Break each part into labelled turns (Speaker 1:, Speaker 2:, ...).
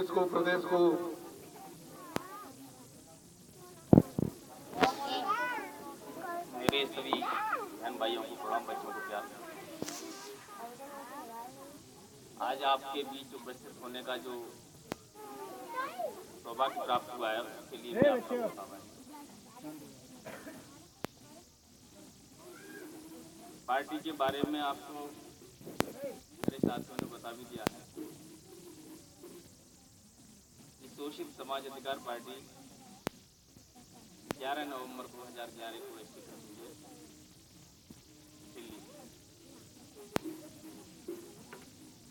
Speaker 1: देश को, प्रदेश को
Speaker 2: मेरे सभी बहन भाइयों को प्रणाम, बच्चों को प्यार। आज आपके बीच उपस्थित होने का जो सौभाग्य प्राप्त हुआ है उसके लिए मैं आपका बहुत आभारी हूं। पार्टी के बारे में आपको मेरे साथियों ने बता भी दिया है। शोषित समाज अधिकार पार्टी 11 नवंबर 2011 को स्थित हुई है दिल्ली।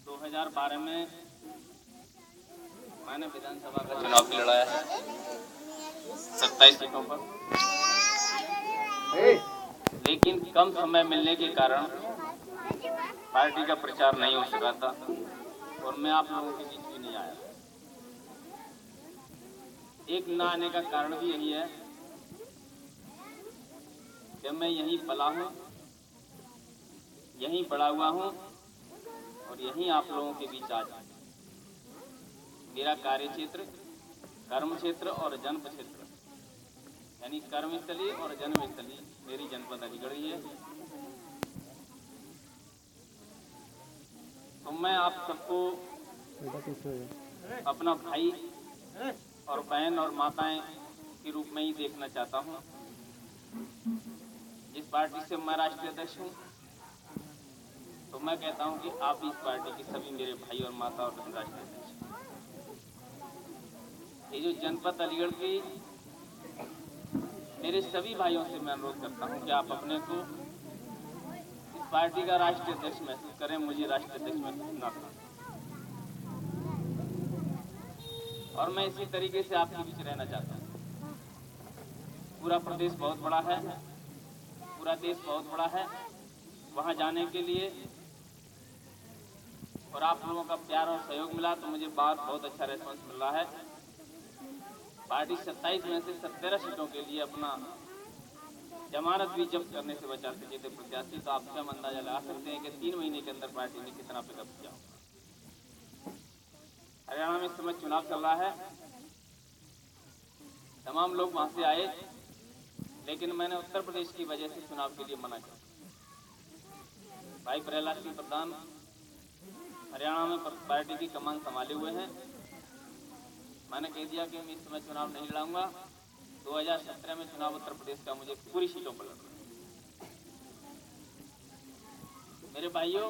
Speaker 2: 2012 में मैंने विधानसभा का चुनाव भी लड़ाया है 27 सीटों पर, लेकिन कम समय मिलने के कारण पार्टी का प्रचार नहीं हो सका था और मैं आप लोगों के बीच भी नहीं आया। एक न आने का कारण भी यही है कि मैं यहीं पला हूं, यहीं बड़ा हुआ हूं और यहीं आप लोगों के बीच आज मेरा कार्य क्षेत्र, कर्म क्षेत्र और जन्म क्षेत्र यानी कर्मस्थली और जन्मस्थली मेरी जनपद अलीगढ़ ही है। तो मैं आप सबको अपना भाई और बहन और माताएं के रूप में ही देखना चाहता हूं। इस पार्टी से मैं राष्ट्रीय अध्यक्ष हूं, तो मैं कहता हूं कि आप इस पार्टी के सभी मेरे भाई और माता और बहन राष्ट्रीय अध्यक्ष। ये जो जनपद अलीगढ़ की मेरे सभी भाइयों से मैं अनुरोध करता हूं कि आप अपने को इस पार्टी का राष्ट्रीय अध्यक्ष महसूस करें, मुझे राष्ट्रीय अध्यक्ष महसूस ना करें। और मैं इसी तरीके से आपके बीच रहना चाहता हूँ। पूरा प्रदेश बहुत बड़ा है, पूरा देश बहुत बड़ा है। वहाँ जाने के लिए और आप लोगों का प्यार और सहयोग मिला तो मुझे बहुत अच्छा रेस्पॉन्स मिल रहा है। पार्टी 27 में से 17 सीटों के लिए अपना जमानत भी जब्त करने से बचा सके थे प्रत्याशी, तो आप स्वयं अंदाजा लगा सकते हैं कि 3 महीने के अंदर पार्टी ने कितना पिकअप किया होगा। हरियाणा में इस समय चुनाव चल रहा है, तमाम लोग वहां से आए, लेकिन मैंने उत्तर प्रदेश की वजह से चुनाव के लिए मना किया। भाई प्रहलाद सिंह प्रधान हरियाणा में पार्टी की कमान संभाले हुए हैं। मैंने कह दिया कि मैं इस समय चुनाव नहीं लड़ाऊंगा। 2017 में चुनाव उत्तर प्रदेश का मुझे पूरी सीटों पर लड़ना है। मेरे भाइयों,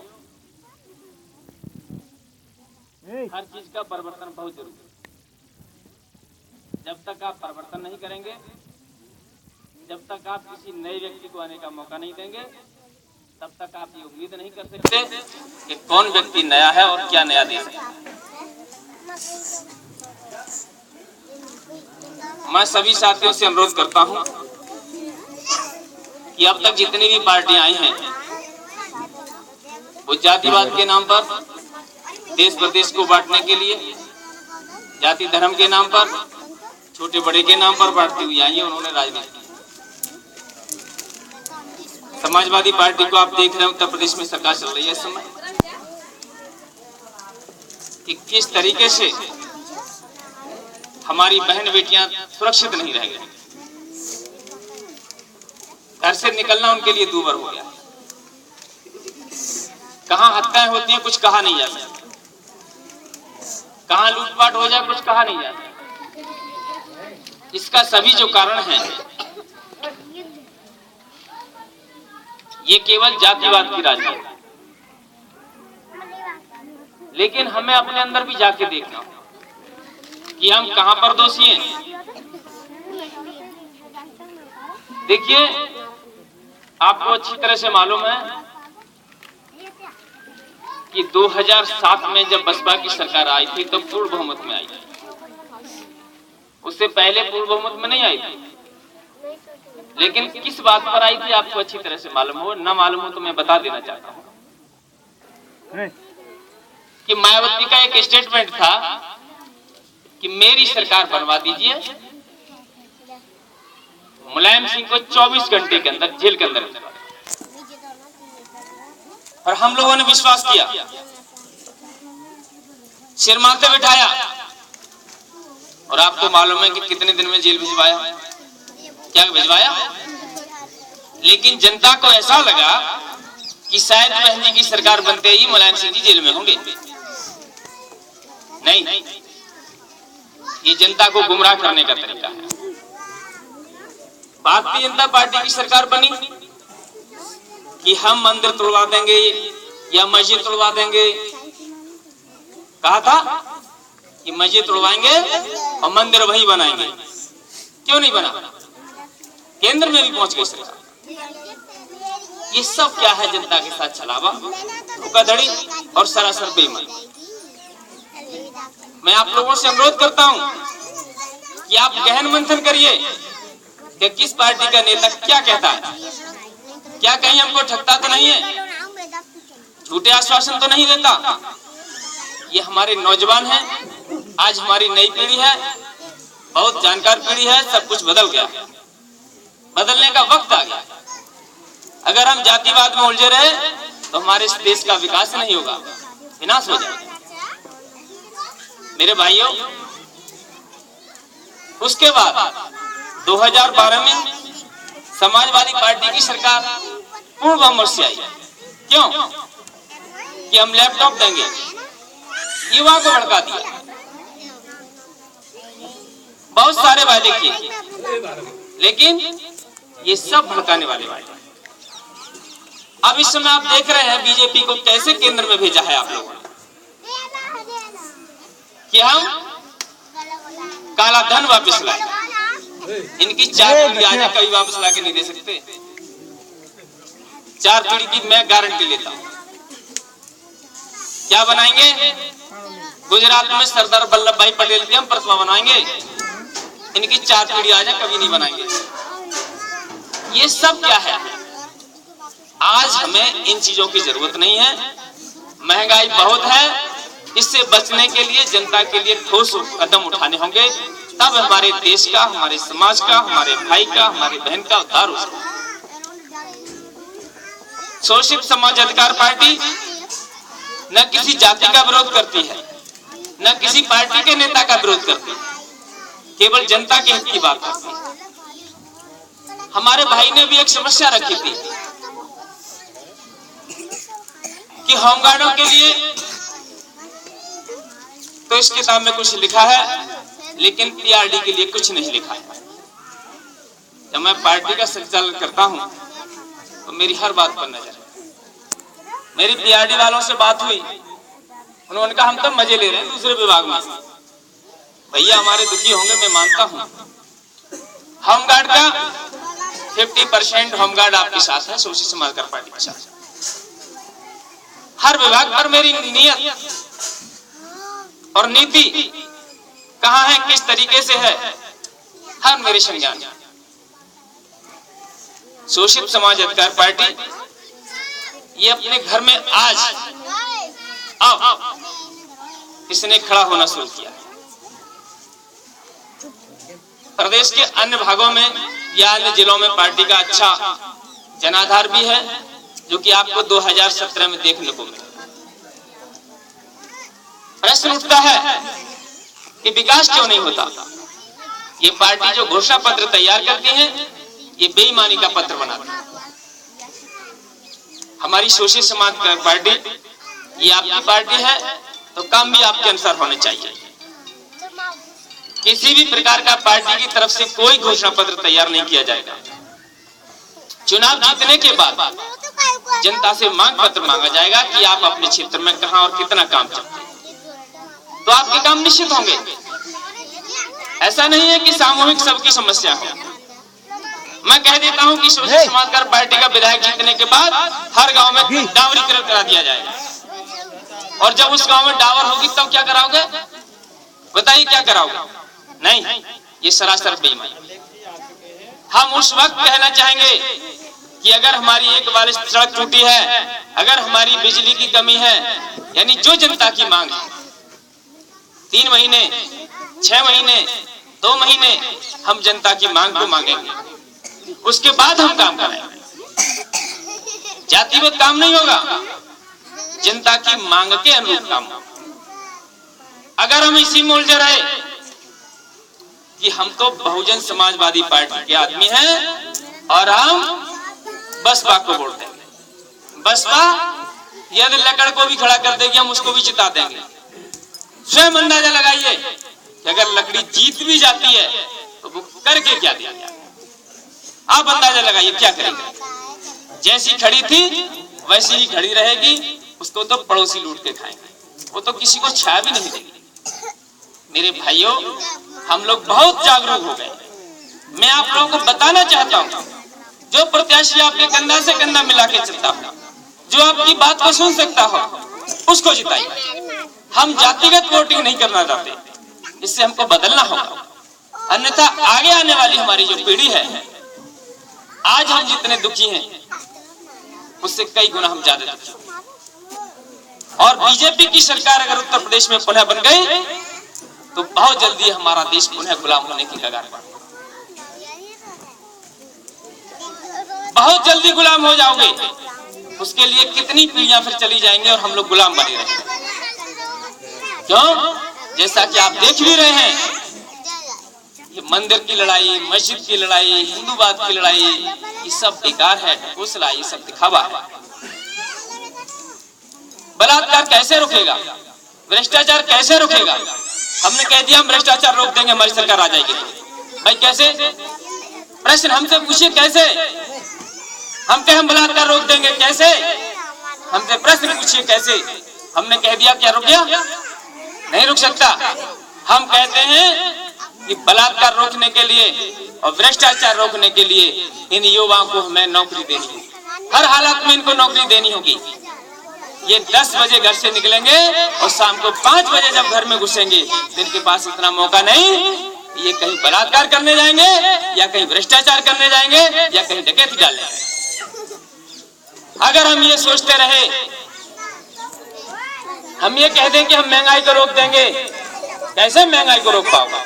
Speaker 2: हर चीज का परिवर्तन बहुत जरूरी है। जब तक आप परिवर्तन नहीं करेंगे, जब तक आप किसी नए व्यक्ति को आने का मौका नहीं देंगे, तब तक आप ये उम्मीद नहीं कर सकते कि कौन व्यक्ति नया है और क्या नया दे सकता है। मैं सभी साथियों से अनुरोध करता हूं कि अब तक जितनी भी पार्टियां आई हैं वो जातिवाद के नाम पर, देश प्रदेश को बांटने के लिए, जाति धर्म के नाम पर, छोटे बड़े के नाम पर बांटती हुई आई है। उन्होंने राजनीति, समाजवादी पार्टी को आप देख रहे हैं उत्तर प्रदेश में सरकार चल रही है इस समय, कि किस तरीके से हमारी बहन बेटियां सुरक्षित नहीं रह गई। घर से निकलना उनके लिए दूभर हो गया। कहां हत्याएं होती हैं कुछ कहा नहीं जाता, कहां लूटपाट हो जाए कुछ कहा नहीं जाता। इसका सभी जो कारण है ये केवल जातिवाद की राजनीति। लेकिन हमें अपने अंदर भी जाके देखना कि हम कहां पर दोषी हैं। देखिए, आपको अच्छी तरह से मालूम है कि 2007 में जब बसपा की सरकार आई थी तो पूर्ण बहुमत में आई थी। उससे पहले पूर्ण बहुमत में नहीं आई थी। लेकिन किस बात पर आई थी आपको अच्छी तरह से मालूम हो, ना मालूम हो तो मैं बता देना चाहता हूं कि मायावती का एक स्टेटमेंट था कि मेरी सरकार बनवा दीजिए, मुलायम सिंह को 24 घंटे के अंदर जेल के अंदर। और हम लोगों ने विश्वास किया, सिर माथे बिठाया और आपको मालूम है कि कितने दिन में जेल भिजवाया, क्या भिजवाया। लेकिन जनता को ऐसा लगा कि शायद बहन जी की सरकार बनते ही मुलायम सिंह जी जेल में होंगे। नहीं, ये जनता को गुमराह करने का तरीका है। भारतीय जनता पार्टी की सरकार बनी कि हम मंदिर तोड़वा देंगे या मस्जिद तोड़वा देंगे। कहा था कि मस्जिद तोड़वाएंगे और मंदिर वही बनाएंगे। क्यों नहीं बना? केंद्र में भी पहुंच गई सरकार। ये सब क्या है? जनता के साथ छलावा, धोखाधड़ी और सरासर बेईमानी। मैं आप लोगों से अनुरोध करता हूं कि आप गहन मंथन करिए कि किस पार्टी का नेता क्या कहता है। क्या कहीं हमको ठगता तो नहीं है? झूठे आश्वासन तो नहीं देता? ये हमारे नौजवान हैं, आज हमारी नई पीढ़ी है, बहुत जानकार पीढ़ी है। सब कुछ बदल गया, बदलने का वक्त आ गया। अगर हम जातिवाद में उलझे रहे तो हमारे इस देश का विकास नहीं होगा, विनाश हो जाएगा। मेरे भाइयों, उसके बाद 2012 में समाजवादी पार्टी की सरकार पूर्ण बहुमत से आई। क्यों? कि हम लैपटॉप देंगे, युवा को भड़का दिया, बहुत सारे वादे किए, लेकिन ये सब भड़काने वाले वादे। अब इस समय आप देख रहे हैं बीजेपी को कैसे केंद्र में भेजा है आप लोगों ने कि हम काला धन वापस लाए। इनकी 4 पीढ़ी आज कभी वापस ला के नहीं दे सकते। 4 पीढ़ी की मैं गारंटी लेता हूं। क्या बनाएंगे? गुजरात में सरदार वल्लभ भाई पटेल की हम प्रतिमा बनाएंगे। इनकी 4 पीढ़ी आज कभी नहीं बनाएंगे। ये सब क्या है? आज हमें इन चीजों की जरूरत नहीं है। महंगाई बहुत है, इससे बचने के लिए जनता के लिए ठोस कदम उठाने होंगे, तब हमारे देश का, हमारे समाज का, हमारे भाई का, हमारी बहन का उद्धार हो सकता है। शोषित समाज अधिकार पार्टी न किसी जाति का विरोध करती है, न किसी पार्टी के नेता का विरोध करती है, केवल जनता के हित की बात करती है। हमारे भाई ने भी एक समस्या रखी थी कि होमगार्डों के लिए तो इस किताब में कुछ लिखा है, लेकिन पीआरडी के लिए कुछ नहीं लिखा है। जब मैं पार्टी का संचालन करता हूं तो मेरी हर बात पर नजर है। मेरी पीआरडी वालों से बात हुई, उन्होंने कहा हम तो मजे ले रहे हैं दूसरे विभाग में। भैया हमारे दुखी होंगे, मैं मानता हूं। होमगार्ड का 50% होमगार्ड आपके साथ है, शोषित समाज पार्टी के साथ। हर विभाग पर मेरी नियत और नीति कहां है, किस तरीके से है, हर मेरे संज्ञान। शोषित समाज अधिकार पार्टी ये अपने घर में आज अब इसने खड़ा होना शुरू किया। प्रदेश के अन्य भागों में या अन्य जिलों में पार्टी का अच्छा जनाधार भी है, जो कि आपको 2017 में देखने को मिला। प्रश्न उठता है कि विकास क्यों नहीं होता? ये पार्टी जो घोषणा पत्र तैयार करती है, ये बेईमानी का पत्र बनाती है। हमारी शोषित समाज पार्टी ये आपकी पार्टी है, तो काम भी आपके अनुसार होने चाहिए। किसी भी प्रकार का पार्टी की तरफ से कोई घोषणा पत्र तैयार नहीं किया जाएगा। चुनाव जीतने के बाद जनता से मांग पत्र मांगा जाएगा कि आप अपने क्षेत्र में कहां और कितना काम करते हैं, तो आपके काम निश्चित होंगे। ऐसा नहीं है कि सामूहिक सबकी समस्या हो। मैं कह देता हूं कि शोषित समाजवादी पार्टी का विधायक जीतने के बाद हर गांव में डावरीकरण करा दिया जाएगा, और जब उस गांव में डावर होगी तब क्या कराओगे? बताइए क्या कराओगे? नहीं, ये सरासर बेईमानी। हम उस वक्त कहना चाहेंगे कि अगर हमारी एक बार सड़क टूटी है, अगर हमारी बिजली की कमी है, यानी जो जनता की मांग है, 3 महीने, 6 महीने, 2 महीने हम जनता की मांग को मांगेंगे, उसके बाद हम काम करेंगे। जातिगत काम नहीं होगा, जनता की मांग के अनुरूप काम होगा। अगर हम इसी में उलझे रहे कि हम तो बहुजन समाजवादी पार्टी के आदमी हैं और हम बसपा को वोट देंगे। बसपा यदि लकड़ को भी खड़ा कर देगी हम उसको भी जिता देंगे। स्वयं अंदाजा लगाइए कि अगर लकड़ी जीत भी जाती है तो वो करके क्या देगी। आप अंदाजा लगाइए क्या करेंगे। जैसी खड़ी थी वैसी ही खड़ी रहेगी, उसको तो पड़ोसी लूट के खाएंगे, वो तो किसी को छाया भी नहीं देगी। मेरे भाइयों, हम लोग बहुत जागरूक हो गए। मैं आप लोगों को बताना चाहता हूं, जो प्रत्याशी आपके कंधा से कंधा मिला के चलता हो, जो आपकी बात को सुन सकता हो, उसको जिताइए। हम जातिगत वोटिंग नहीं करना चाहते, इससे हमको बदलना होगा। अन्यथा आगे आने वाली हमारी जो पीढ़ी है, आज हम जितने दुखी हैं उससे कई गुना हम ज्यादा दुखी हैं। और बीजेपी की सरकार अगर उत्तर प्रदेश में पुनः बन गई तो बहुत जल्दी हमारा देश पुनः गुलाम होने की कगार पर, बहुत जल्दी गुलाम हो जाओगे। उसके लिए कितनी पीढ़ियां फिर चली जाएंगी और हम लोग गुलाम बने रहेंगे। क्यों? जैसा कि आप देख भी रहे हैं, ये मंदिर की लड़ाई, मस्जिद की लड़ाई, हिंदूवाद की लड़ाई, ये सब बेकार है, ढकोसला, ये सब दिखावा है। बलात्कार कैसे रुकेगा? भ्रष्टाचार कैसे रुकेगा? हमने कह दिया हम भ्रष्टाचार रोक देंगे, हमारी सरकार आ जाएगी। भाई कैसे? प्रश्न हमसे पूछिए कैसे? हम कहे हम बलात्कार रोक देंगे, कैसे? हमसे प्रश्न पूछिए कैसे? हमने कह दिया क्या रुक गया? नहीं रुक सकता। हम कहते हैं कि बलात्कार रोकने के लिए और भ्रष्टाचार रोकने के लिए इन युवाओं को हमें नौकरी देनी होगी, हर हालत में इनको नौकरी देनी होगी। ये 10 बजे घर से निकलेंगे और शाम को 5 बजे जब घर में घुसेंगे तो इनके पास इतना मौका नहीं, ये कहीं बलात्कार करने जाएंगे या कहीं भ्रष्टाचार करने जाएंगे या कहीं डकैती डालने जाएंगे। अगर हम ये सोचते रहे, हम ये कह दें कि हम महंगाई को रोक देंगे, कैसे महंगाई को रोक पाओगे?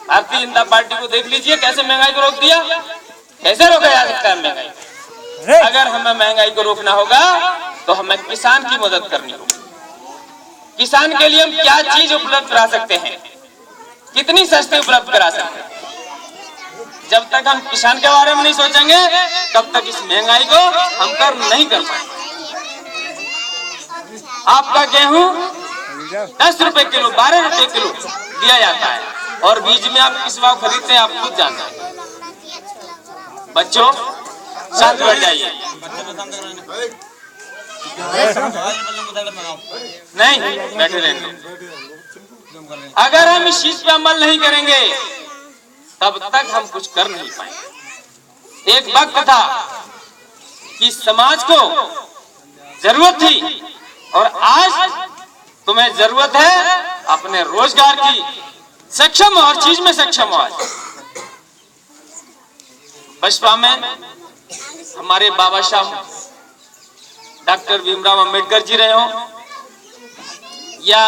Speaker 2: भारतीय जनता पार्टी को देख लीजिए कैसे महंगाई को रोक दिया, कैसे रोका जा सकता है महंगाई? अगर हमें महंगाई को रोकना होगा तो हमें किसान की मदद करनी होगी। किसान के लिए हम क्या चीज उपलब्ध करा सकते हैं, कितनी सस्ती उपलब्ध करा सकते हैं? जब तक हम किसान के बारे में नहीं सोचेंगे तब तक इस महंगाई को हम कम नहीं कर पाएंगे। आपका गेहूं 10 रुपए किलो, 12 रुपए किलो दिया जाता है और बीज में आप किस भाव खरीदते हैं आप खुद जानते हैं। बच्चों साथ बैठ जाइए। नहीं बैठे रहेंगे। अगर हम इस चीज पे अमल नहीं करेंगे तब तक हम कुछ कर नहीं पाएंगे। एक वक्त था कि समाज को जरूरत थी और आज तुम्हें जरूरत है अपने रोजगार की। सक्षम हो, हर चीज में सक्षम हो। आज बसपा में हमारे बाबा साहब डॉक्टर भीमराव अंबेडकर जी रहे हों या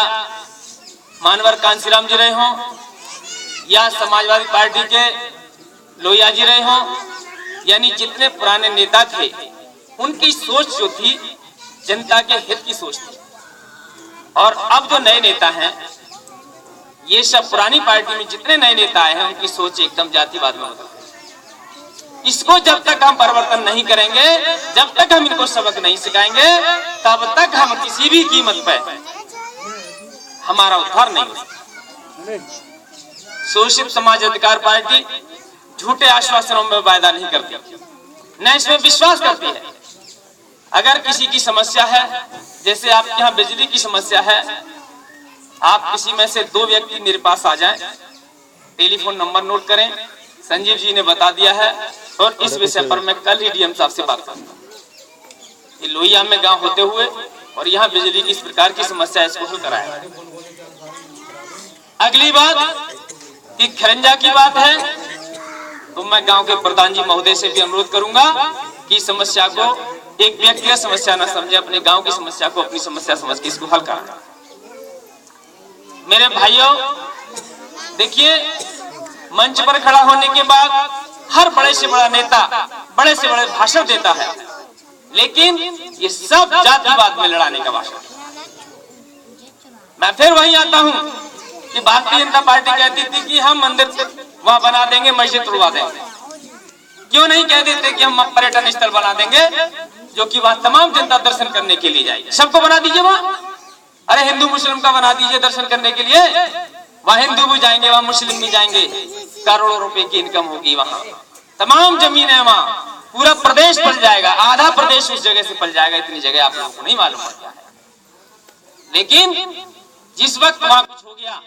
Speaker 2: मानवर कांसीराम जी रहे हों या समाजवादी पार्टी के लोहिया जी रहे हों, यानी जितने पुराने नेता थे उनकी सोच जो थी जनता के हित की सोच थी। और अब जो नए नेता हैं, ये सब पुरानी पार्टी में जितने नए नेता आए हैं उनकी सोच एकदम जातिवाद में बदल गई। इसको जब तक हम परिवर्तन नहीं करेंगे, जब तक हम इनको सबक नहीं सिखाएंगे, तब तक हम किसी भी कीमत पर हमारा उद्धार नहीं हो। शोषित समाज अधिकार पार्टी झूठे आश्वासनों में वायदा नहीं करती, न इसमें विश्वास करती है। अगर किसी की समस्या है, जैसे आपके यहाँ बिजली की समस्या है, आप किसी में से 2 व्यक्ति मेरे पास आ जाएं, टेलीफोन नंबर नोट करें, संजीव जी ने बता दिया है और इस विषय पर मैं कल ही डीएम साहब से बात करूंगा। ये लोहिया में गांव होते हुए और यहाँ बिजली की इस प्रकार की समस्या इसको हल कराया। अगली बात कि खरंजा की बात है तो मैं गांव के प्रधान जी महोदय से भी अनुरोध करूंगा कि समस्या को एक व्यक्तिगत समस्या न समझे, अपने गांव की समस्या को अपनी समस्या समझ के इसको हल कराएं। मेरे भाइयों देखिए, मंच पर खड़ा होने के बाद हर बड़े से बड़ा नेता बड़े से बड़े भाषण देता है, लेकिन ये सब जातिवाद में लड़ाने का भाषण। मैं फिर वहीं आता हूं कि भारतीय जनता पार्टी कहती थी कि हम वहां बना देंगे, मस्जिद तुड़वा देंगे। क्यों नहीं कह देते कि हम पर्यटन स्थल बना देंगे जो कि वहां तमाम जनता दर्शन करने के लिए जाएगी। सबको बना दीजिए वहां, अरे हिंदू मुस्लिम का बना दीजिए दर्शन करने के लिए। वहां हिंदू भी जाएंगे, वहां मुस्लिम भी जाएंगे, करोड़ों रुपए की इनकम होगी वहां, तमाम जमीन है वहां, पूरा प्रदेश पल जाएगा, आधा प्रदेश उस जगह से पल जाएगा। इतनी जगह आप लोगों को नहीं मालूम पड़ता है। लेकिन जिस वक्त वहां कुछ हो गया